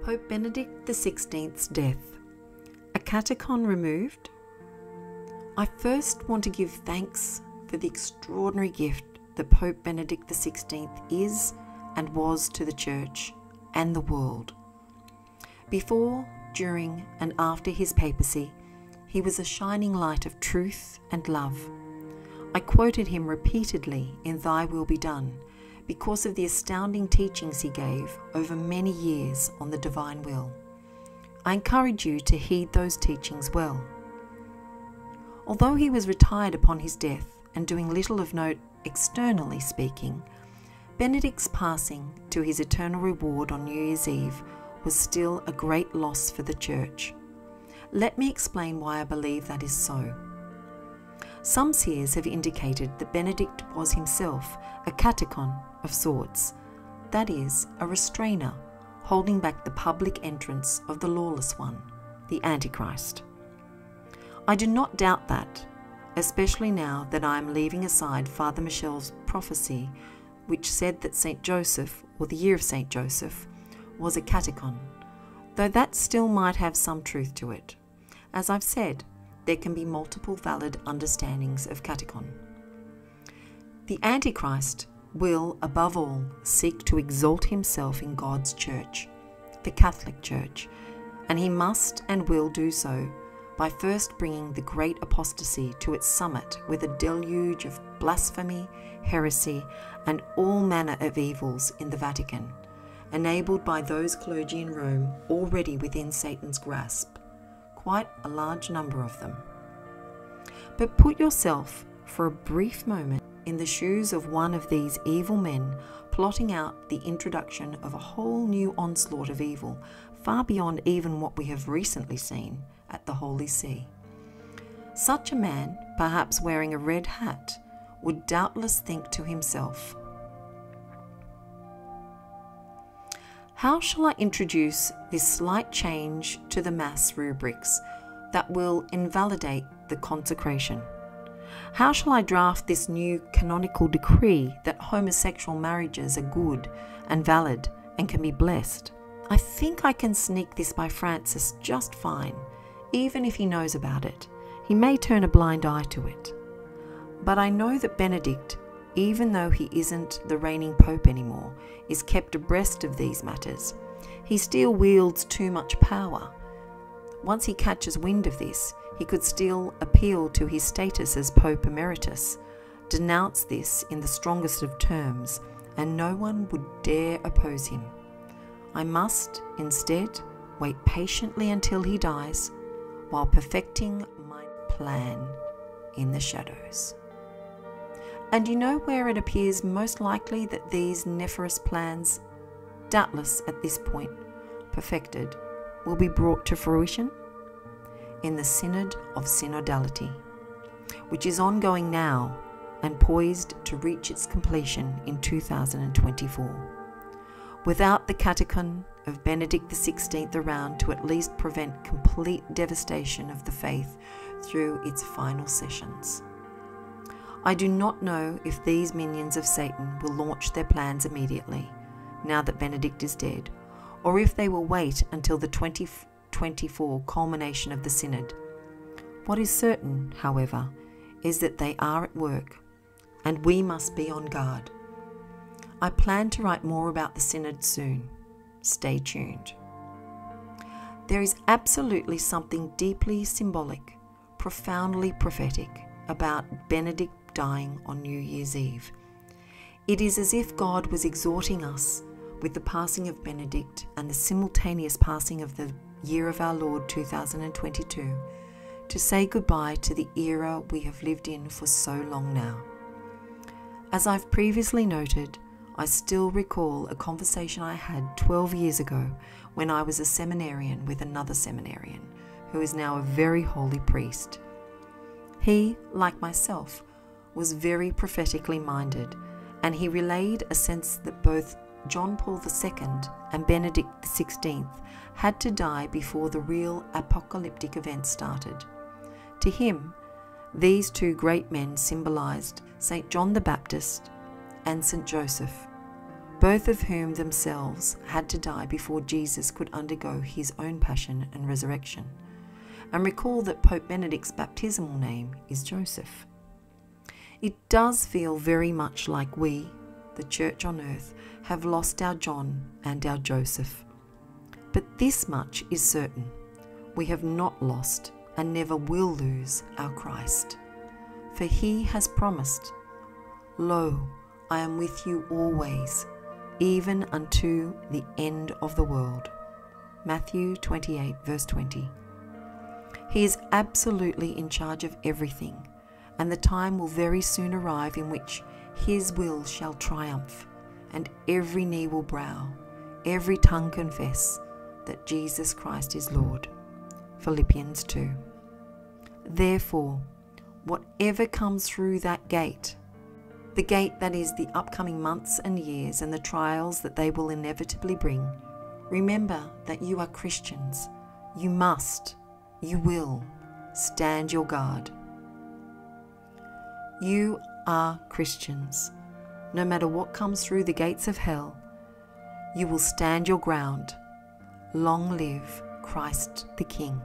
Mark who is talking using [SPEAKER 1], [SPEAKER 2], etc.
[SPEAKER 1] Pope Benedict XVI's death. A Katechon removed? I first want to give thanks for the extraordinary gift that Pope Benedict XVI is and was to the Church and the world. Before, during, and after his papacy, he was a shining light of truth and love. I quoted him repeatedly in Thy Will Be Done, because of the astounding teachings he gave over many years on the divine will. I encourage you to heed those teachings well. Although he was retired upon his death and doing little of note externally speaking, Benedict's passing to his eternal reward on New Year's Eve was still a great loss for the Church. Let me explain why I believe that is so. Some seers have indicated that Benedict was himself a Katechon of sorts, that is, a restrainer, holding back the public entrance of the lawless one, the Antichrist. I do not doubt that, especially now that I am leaving aside Father Michel's prophecy, which said that St. Joseph, or the year of St. Joseph, was a Katechon, though that still might have some truth to it. As I've said, there can be multiple valid understandings of Katechon. The Antichrist will, above all, seek to exalt himself in God's Church, the Catholic Church, and he must and will do so by first bringing the great apostasy to its summit with a deluge of blasphemy, heresy, and all manner of evils in the Vatican, enabled by those clergy in Rome already within Satan's grasp, quite a large number of them. But put yourself for a brief moment in the shoes of one of these evil men plotting out the introduction of a whole new onslaught of evil, far beyond even what we have recently seen at the Holy See. Such a man, perhaps wearing a red hat, would doubtless think to himself, how shall I introduce this slight change to the Mass rubrics that will invalidate the consecration? How shall I draft this new canonical decree that homosexual marriages are good and valid and can be blessed? I think I can sneak this by Francis just fine, even if he knows about it. He may turn a blind eye to it. But I know that Benedict, even though he isn't the reigning pope anymore, is kept abreast of these matters. He still wields too much power. Once he catches wind of this, he could still appeal to his status as Pope Emeritus, denounce this in the strongest of terms, and no one would dare oppose him. I must, instead, wait patiently until he dies, while perfecting my plan in the shadows. And you know where it appears most likely that these nefarious plans, doubtless at this point perfected, will be brought to fruition? In the Synod of Synodality, which is ongoing now and poised to reach its completion in 2024. Without the Katechon of Benedict XVI around to at least prevent complete devastation of the faith through its final sessions. I do not know if these minions of Satan will launch their plans immediately, now that Benedict is dead, or if they will wait until the 2024 culmination of the Synod. What is certain, however, is that they are at work, and we must be on guard. I plan to write more about the Synod soon. Stay tuned. There is absolutely something deeply symbolic, profoundly prophetic about Benedict dying on New Year's Eve. It is as if God was exhorting us with the passing of Benedict and the simultaneous passing of the year of our Lord 2022 to say goodbye to the era we have lived in for so long now. As I've previously noted, I still recall a conversation I had 12 years ago when I was a seminarian with another seminarian who is now a very holy priest, He, like myself, was very prophetically minded, and he relayed a sense that both John Paul II and Benedict XVI had to die before the real apocalyptic events started. To him, these two great men symbolized St. John the Baptist and St. Joseph, both of whom themselves had to die before Jesus could undergo his own passion and resurrection. And recall that Pope Benedict's baptismal name is Joseph. It does feel very much like we, the Church on earth, have lost our John and our Joseph. But this much is certain: we have not lost and never will lose our Christ. For he has promised, "Lo, I am with you always, even unto the end of the world." Matthew 28, verse 20. He is absolutely in charge of everything, and the time will very soon arrive in which his will shall triumph, and every knee will bow, every tongue confess that Jesus Christ is Lord. Philippians 2. Therefore, whatever comes through that gate, the gate that is the upcoming months and years and the trials that they will inevitably bring, remember that you are Christians. You must, you will, stand your guard. You are Christians. No matter what comes through the gates of hell, you will stand your ground. Long live Christ the King.